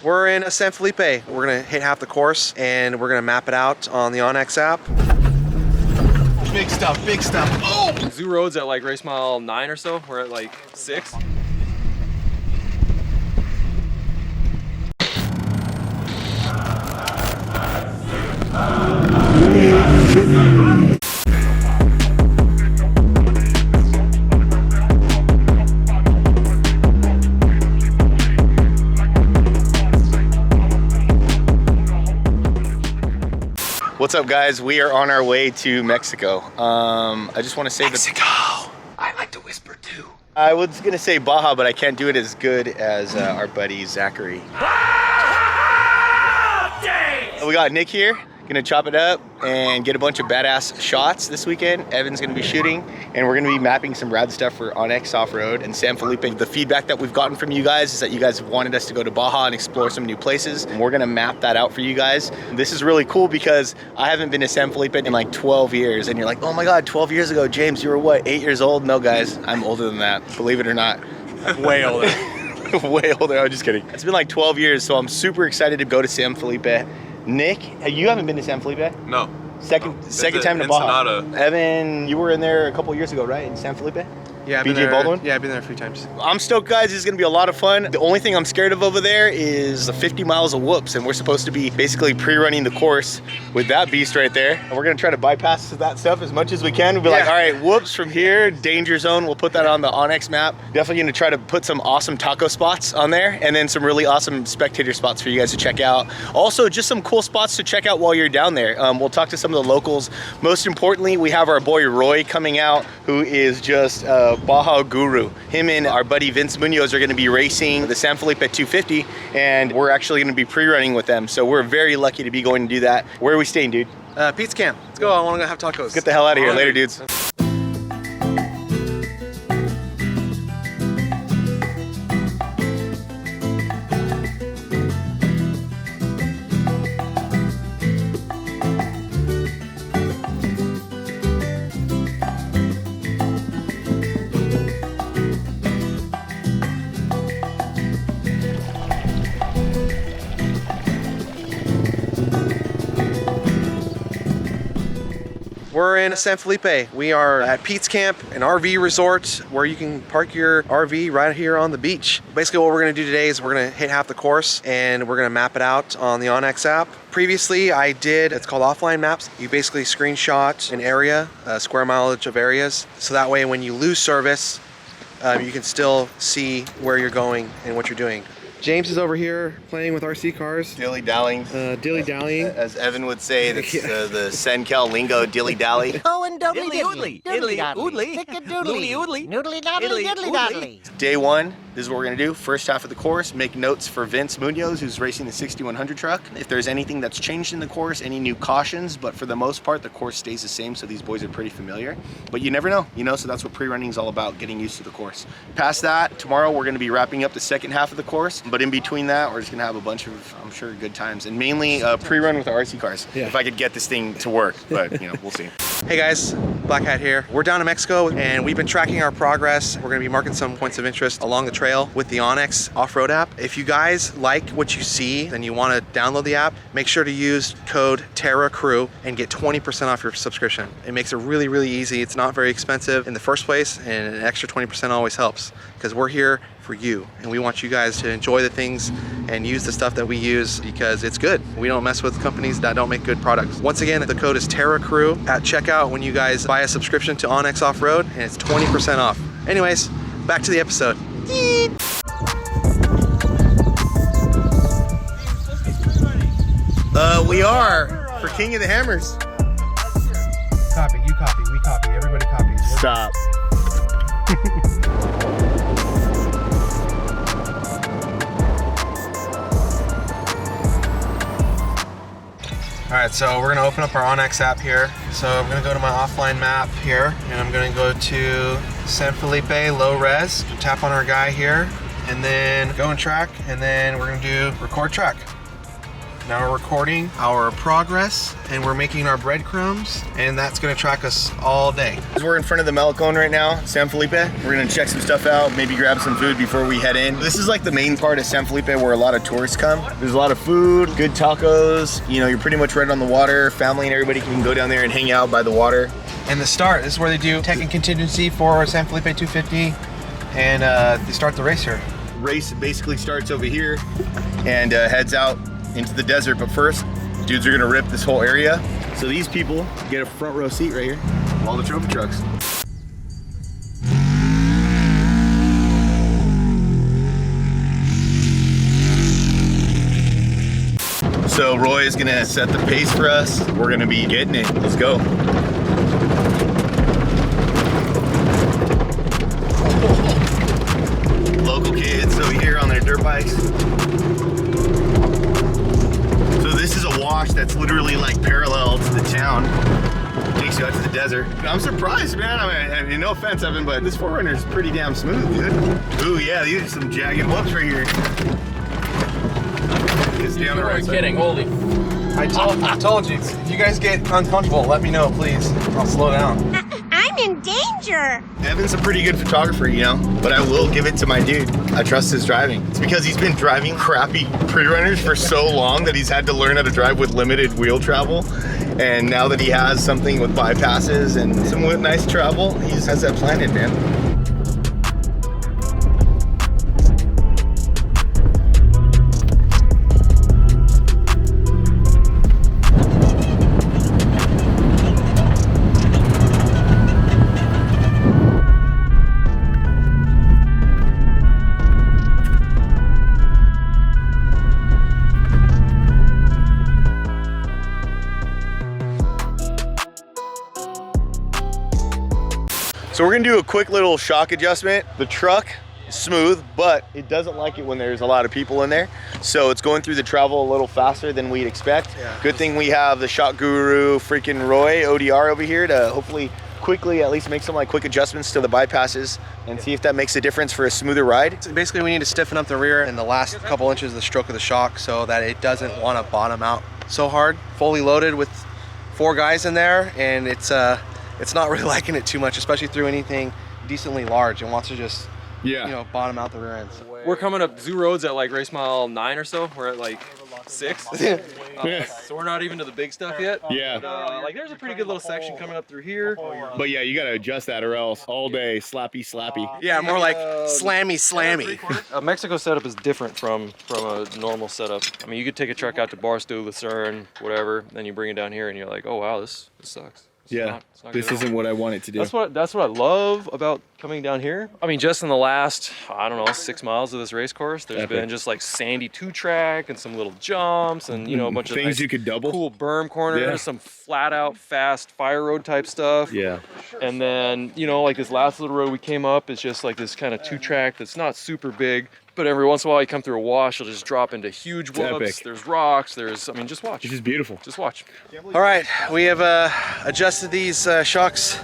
We're in San Felipe. We're gonna hit half the course and we're gonna map it out on the onX app. Big stuff, big stuff. Oh! Zoo Road's at like race mile 9 or so. We're at like 6. What's up, guys? We are on our way to Mexico. I just want to say Mexico. I like to whisper too. I was gonna say Baja, but I can't do it as good as our buddy Zachary. We got Nick here, gonna chop it up and get a bunch of badass shots this weekend. Evan's gonna be shooting, and we're gonna be mapping some rad stuff for onX Off-Road and San Felipe. The feedback that we've gotten from you guys is that you guys wanted us to go to Baja and explore some new places, and we're gonna map that out for you guys. This is really cool because I haven't been to San Felipe in like 12 years, and you're like, oh my God, 12 years ago, James, you were what, 8 years old? No, guys, I'm older than that, believe it or not. Way older. Way older, I'm just kidding. It's been like 12 years, so I'm super excited to go to San Felipe. Nick, you haven't been to San Felipe? No. Second time to Baja. Ensenada. Evan, you were in there a couple years ago, right? In San Felipe? Yeah, I've been BJ there. Baldwin? Yeah, I've been there a few times. I'm stoked, guys. This is gonna be a lot of fun. The only thing I'm scared of over there is the 50 miles of whoops, and we're supposed to be basically pre-running the course with that beast right there. And we're gonna try to bypass that stuff as much as we can. We'll be like, all right, whoops from here, danger zone. We'll put that on the onX map. Definitely gonna try to put some awesome taco spots on there, and then some really awesome spectator spots for you guys to check out. Also, just some cool spots to check out while you're down there. We'll talk to some of the locals. Most importantly, we have our boy Roy coming out, who is just a Baja guru. Him and our buddy Vince Munoz are gonna be racing the San Felipe 250, and we're actually gonna be pre-running with them. So we're very lucky to be going to do that. Where are we staying, dude? Pete's Camp. Let's go. I want to go have tacos. Let's get the hell out of here. Later, dudes. We're in San Felipe. We are at Pete's Camp, an RV resort where you can park your RV right here on the beach. Basically what we're gonna do today is we're gonna hit half the course and we're gonna map it out on the onX app. Previously I did, it's called offline maps. You basically screenshot an area, square mileage of areas. So that way when you lose service, you can still see where you're going and what you're doing. James is over here playing with RC cars. Dilly-dallying. Dilly-dallying. As Evan would say, that's the Sencal lingo, dilly-dally. Oh, and doodly diddly, diddly doodly, doodly oodly, noodly doodly, diddly doodly. Day one, this is what we're gonna do. First half of the course, make notes for Vince Munoz, who's racing the 6100 truck. If there's anything that's changed in the course, any new cautions, but for the most part, the course stays the same, so these boys are pretty familiar. But you never know, so that's what pre-running is all about, getting used to the course. Past that, tomorrow we're gonna be wrapping up the second half of the course, but in between that, we're just gonna have a bunch of, I'm sure, good times, and mainly pre-run with the RC cars. Yeah. If I could get this thing to work, but we'll see. Hey guys, Black Hat here. We're down in Mexico and we've been tracking our progress. We're gonna be marking some points of interest along the trail with the onX off-road app. If you guys like what you see and you wanna download the app, make sure to use code Terra Crew and get 20% off your subscription. It makes it really, really easy. It's not very expensive in the first place, and an extra 20% always helps because we're here for you and we want you guys to enjoy the things and use the stuff that we use because it's good. We don't mess with companies that don't make good products. Once again, the code is Terra Crew at checkout when you guys buy a subscription to onX Off-Road, and it's 20% off. Anyways, back to the episode. We are for King of the Hammers. Copy, you copy, we copy, everybody copies. Stop. All right, so we're gonna open up our onX app here. So I'm gonna go to my offline map here, and I'm gonna go to San Felipe low res, tap on our guy here, and then go and track, and then we're gonna do record track. Now we're recording our progress and we're making our breadcrumbs, and that's gonna track us all day. We're in front of the Malecon right now, San Felipe. We're gonna check some stuff out, maybe grab some food before we head in. This is like the main part of San Felipe where a lot of tourists come. There's a lot of food, good tacos. You know, you're pretty much right on the water. Family and everybody can go down there and hang out by the water. And the start, this is where they do tech and contingency for San Felipe 250, and they start the race here. Race basically starts over here and heads out into the desert. But first, dudes are gonna rip this whole area. So these people get a front row seat right here of all the trophy trucks. So Roy is gonna set the pace for us. We're gonna be getting it. Let's go. Local kids over here on their dirt bikes. So this is a wash that's literally like parallel to the town. Takes you out to the desert. I'm surprised, man. I mean, no offense, Evan, but this 4Runner is pretty damn smooth, dude. Ooh, yeah, these are some jagged whoops right here. It's down the right side. Kidding, holy. I told you, if you guys get uncomfortable, let me know, please. I'll slow down. I'm in danger. Evan's a pretty good photographer, you know, but I will give it to my dude. I trust his driving. It's because he's been driving crappy pre-runners for so long that he's had to learn how to drive with limited wheel travel. And now that he has something with bypasses and some nice travel, he just has that planned in, man. So we're gonna do a quick little shock adjustment. The truck is smooth, but it doesn't like it when there's a lot of people in there. So it's going through the travel a little faster than we'd expect. Yeah. Good thing we have the shock guru freaking Roy ODR over here to hopefully quickly at least make some like quick adjustments to the bypasses and see if that makes a difference for a smoother ride. So basically we need to stiffen up the rear in the last couple inches of the stroke of the shock so that it doesn't want to bottom out so hard. Fully loaded with 4 guys in there, and it's not really liking it too much, especially through anything decently large. It wants to just, you know, bottom out the rear ends. We're coming up zoo roads at like race mile 9 or so. We're at like 6. So we're not even to the big stuff yet. Yeah. But, like there's a pretty good little section coming up through here. But yeah, you gotta adjust that or else all day slappy. Yeah, more like slammy. A Mexico setup is different from a normal setup. I mean, you could take a truck out to Barstow, Lucerne, whatever, then you bring it down here and you're like, oh wow, this sucks. It's not this good. isn't what I want it to do. That's what I love about coming down here. I mean, just in the last, I don't know, 6 miles of this race course, there's been just like sandy 2-track and some little jumps and, you know, a bunch of things nice, you could double. Cool berm corners, some flat out fast fire road type stuff. Yeah. And then, you know, like this last little road we came up is just like this kind of 2-track that's not super big. But every once in a while you come through a wash, you'll just drop into huge whoops. There's rocks, I mean, just watch. This is beautiful. Just watch. All right, we have adjusted these shocks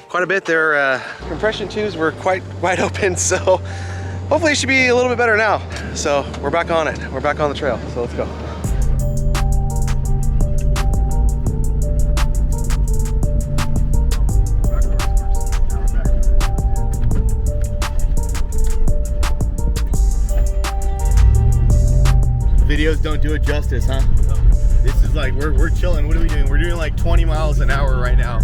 quite a bit. Their compression tubes were quite wide open, so hopefully it should be a little bit better now. So we're back on it. We're back on the trail, so let's go. Videos don't do it justice, huh? This is like, we're chilling. What are we doing? We're doing like 20 miles an hour right now.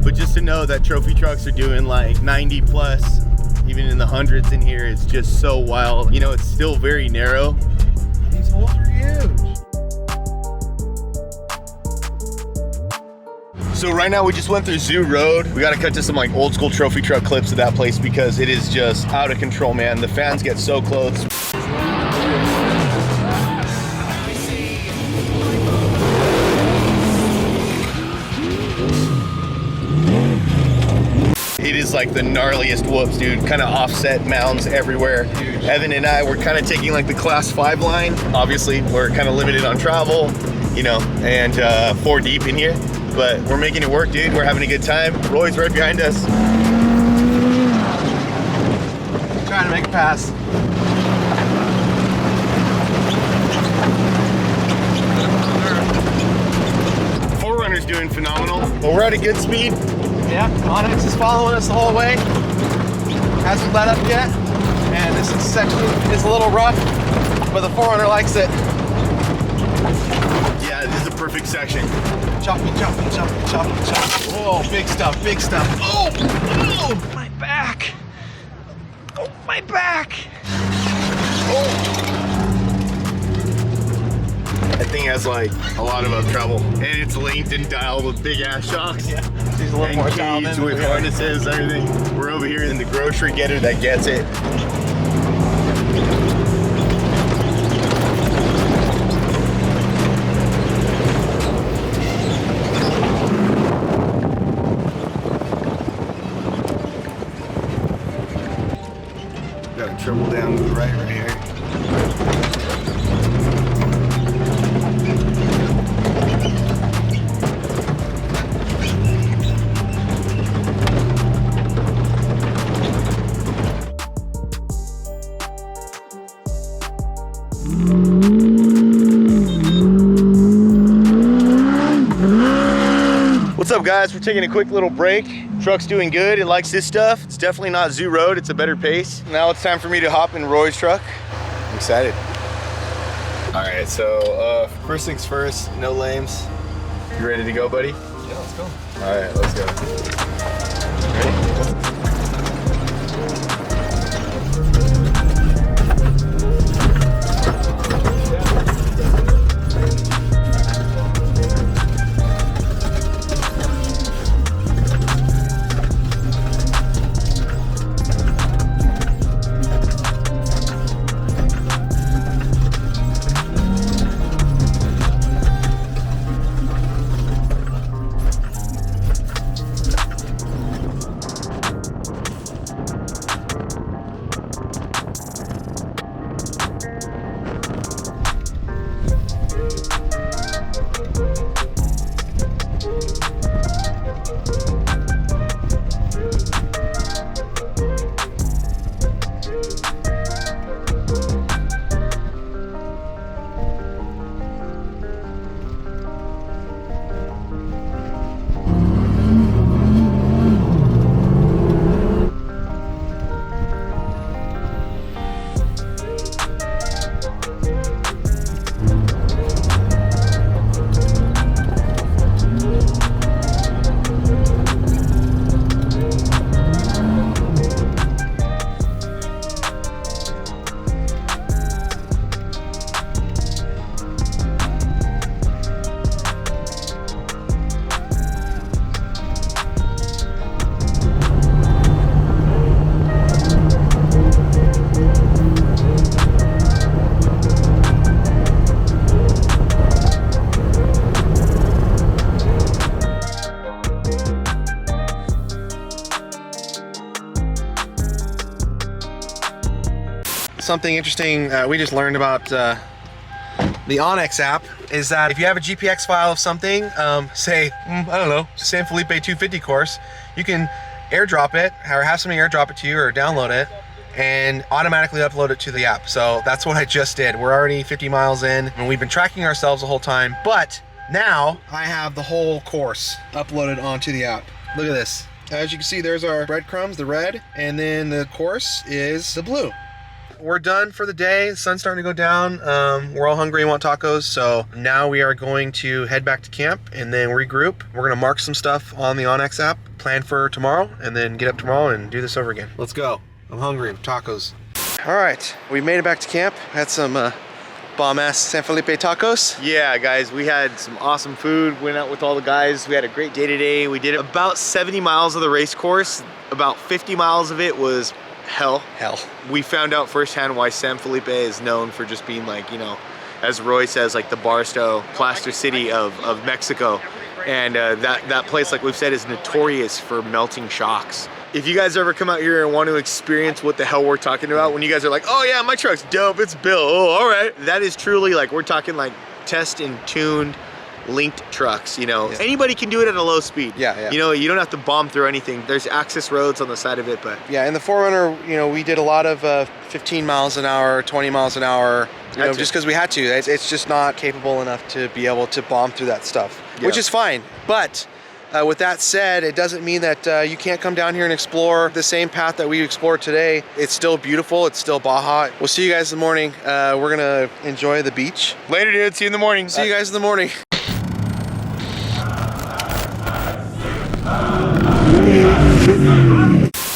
But just to know that trophy trucks are doing like 90 plus, even in the hundreds in here, it's just so wild. You know, it's still very narrow. These holes are huge. So right now we just went through Zoo Road. We got to cut to some like old school trophy truck clips of that place because it is just out of control, man. The fans get so close. It is like the gnarliest whoops, dude. Kind of offset mounds everywhere. Evan and I were kind of taking like the class 5 line. Obviously, we're kind of limited on travel, you know, and 4 deep in here. But we're making it work, dude. We're having a good time. Roy's right behind us. Trying to make a pass. But we're at a good speed. Yeah, Onyx is following us the whole way. Hasn't let up yet. And this section is a little rough, but the 4runner likes it. Yeah, this is a perfect section. Choppy, choppy, choppy, choppy, choppy. Oh, big stuff, big stuff. Oh, oh, my back. Oh, my back. Oh. That thing has like a lot of up travel, and it's linked and dialed with big ass shocks. Yeah, she's a little more dialed in with harnesses, everything. We're over here in the grocery getter that gets it. Got to triple down to the right here. What's up, guys? We're taking a quick little break. Truck's doing good. It likes this stuff. It's definitely not zoo road. It's a better pace. Now it's time for me to hop in Roy's truck. I'm excited. All right, so first things first, no lames. You ready to go, buddy? Yeah, let's go. All right, let's go. Ready? Something interesting we just learned about the Onyx app is that if you have a GPX file of something, say, I don't know, San Felipe 250 course, you can airdrop it or have somebody airdrop it to you or download it and automatically upload it to the app. So that's what I just did. We're already 50 miles in and we've been tracking ourselves the whole time, but now I have the whole course uploaded onto the app. Look at this. As you can see, there's our breadcrumbs, the red, and then the course is the blue. We're done for the day. The sun's starting to go down. We're all hungry and want tacos, so now we are going to head back to camp and then regroup. We're gonna mark some stuff on the Onyx app, plan for tomorrow, and then get up tomorrow and do this over again. Let's go. I'm hungry. Tacos. All right, we made it back to camp. Had some bomb-ass San Felipe tacos. Yeah, guys, we had some awesome food. Went out with all the guys. We had a great day today. We did about 70 miles of the race course. About 50 miles of it was hell. We found out firsthand why San Felipe is known for just being like, you know, as Roy says, like the Barstow, plaster city of Mexico. And that place, like we've said, is notorious for melting shocks. If you guys ever come out here and want to experience what the hell we're talking about, when you guys are like, oh yeah, my truck's dope, it's built, oh, all right. That is truly like, we're talking like test and tuned, linked trucks, you know. Yeah. Anybody can do it at a low speed. Yeah. You know, you don't have to bomb through anything. There's access roads on the side of it, but. Yeah, in the 4Runner, you know, we did a lot of 15 miles an hour, 20 miles an hour, you know, just because we had to. It's just not capable enough to be able to bomb through that stuff, which is fine. But With that said, it doesn't mean that you can't come down here and explore the same path that we explored today. It's still beautiful. It's still Baja. We'll see you guys in the morning. We're gonna enjoy the beach. Later, dude. See you in the morning. See you guys in the morning.